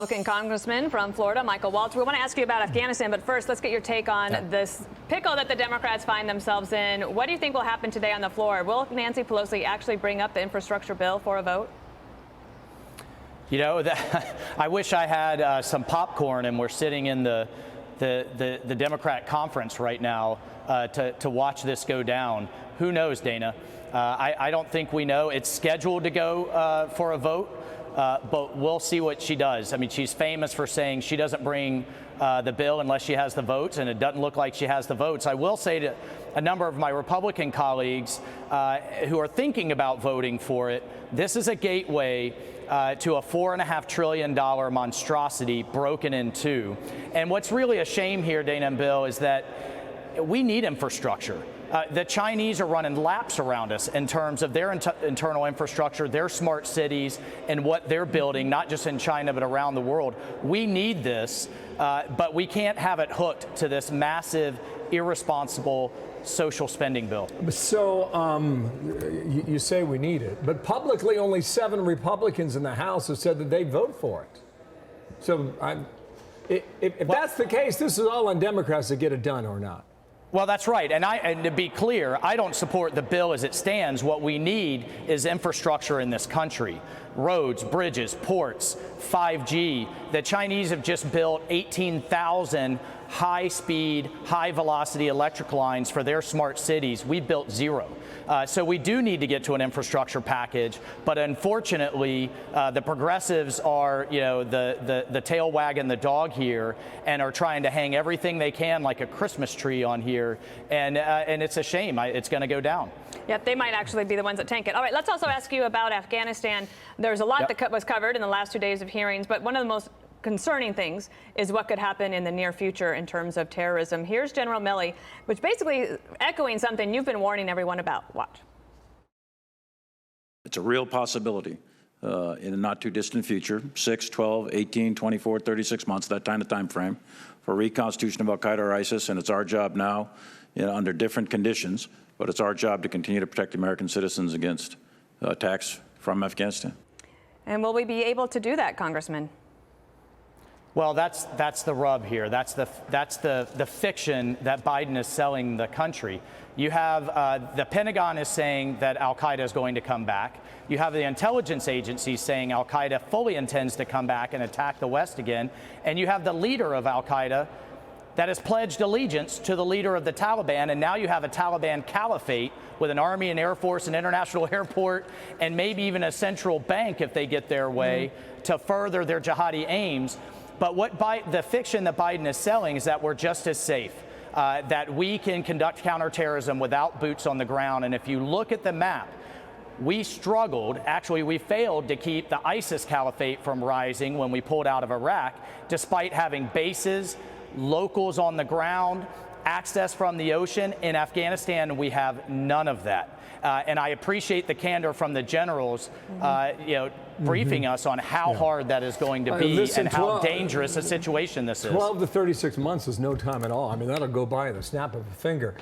Republican Congressman from Florida, Michael Waltz. We want to ask you about Afghanistan, but first, let's get your take on this pickle that the Democrats find themselves in. What do you think will happen today on the floor? Will Nancy Pelosi actually bring up the infrastructure bill for a vote? You know, I wish I had some popcorn and we're sitting in the Democrat conference right now to watch this go down. Who knows, Dana? I don't think we know. It's scheduled to go for a vote. But we'll see what she does. I mean, she's famous for saying she doesn't bring the bill unless she has the votes, and it doesn't look like she has the votes. I will say to a number of my Republican colleagues who are thinking about voting for it, this is a gateway to a $4.5 trillion monstrosity broken in two. And what's really a shame here, Dana and Bill, is that we need infrastructure. The Chinese are running laps around us in terms of their internal infrastructure, their smart cities, and what they're building, not just in China, but around the world. We need this, but we can't have it hooked to this massive, irresponsible social spending bill. So you say we need it, but publicly only 7 Republicans in the House have said that they'd vote for it. So if that's the case, this is all on Democrats to get it done or not. Well, that's right. And to be clear, I don't support the bill as it stands. What we need is infrastructure in this country. Roads, bridges, ports, 5G. The Chinese have just built 18,000 high-speed, high-velocity electric lines for their smart cities. We built 0. So we do need to get to an infrastructure package. But unfortunately, the progressives are, you know, the tail wagging the dog here and are trying to hang everything they can like a Christmas tree on here. And it's a shame. It's going to go down. Yep, they might actually be the ones that tank it. All right, let's also ask you about Afghanistan. There's a lot that was covered in the last 2 days of hearings, but one of the most concerning things is what could happen in the near future in terms of terrorism. Here's General Milley, which basically echoing something you've been warning everyone about. Watch. It's a real possibility in a not too distant future, 6, 12, 18, 24, 36 months, that kind of time frame, for reconstitution of al-Qaeda or ISIS. And it's our job now, under different conditions, but it's our job to continue to protect American citizens against attacks from Afghanistan. And will we be able to do that, Congressman? Well, that's the rub here. That's the fiction that Biden is selling the country. You have the Pentagon is saying that al-Qaeda is going to come back. You have the intelligence agencies saying al-Qaeda fully intends to come back and attack the West again. And you have the leader of al-Qaeda that has pledged allegiance to the leader of the Taliban. And now you have a Taliban caliphate with an army and air force, an international airport, and maybe even a central bank if they get their way to further their jihadi aims. But the fiction that Biden is selling is that we're just as safe, that we can conduct counterterrorism without boots on the ground. And if you look at the map, we struggled, actually we failed to keep the ISIS caliphate from rising when we pulled out of Iraq, despite having bases, locals on the ground, access from the ocean. In Afghanistan, we have none of that. And I appreciate the candor from the generals, briefing us on how hard that is going to be and how dangerous a situation this is. 12 to 36 months is no time at all. I mean, that'll go by in the snap of a finger.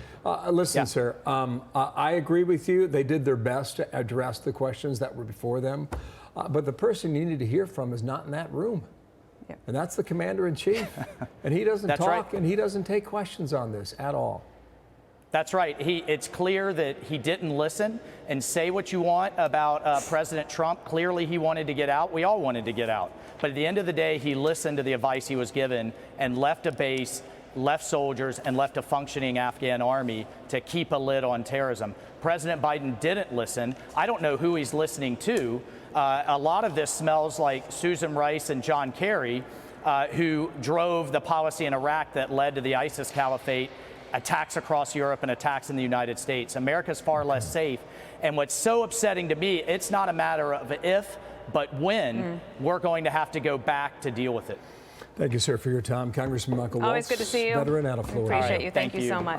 Listen, sir, I agree with you. They did their best to address the questions that were before them. But the person you need to hear from is not in that room. And that's the commander-in-chief. And he doesn't talk and he doesn't take questions on this at all. That's right. It's clear that he didn't listen and say what you want about President Trump. Clearly, he wanted to get out. We all wanted to get out. But at the end of the day, he listened to the advice he was given and left a base, left soldiers, and left a functioning Afghan army to keep a lid on terrorism. President Biden didn't listen. I don't know who he's listening to. A lot of this smells like Susan Rice and John Kerry, who drove the policy in Iraq that led to the ISIS caliphate, attacks across Europe, and attacks in the United States. America's far less safe. And what's so upsetting to me, it's not a matter of if, but when we're going to have to go back to deal with it. Thank you, sir, for your time. Congressman Michael Waltz, always good to see you. Veteran out of Florida. Appreciate you. Thank you so much.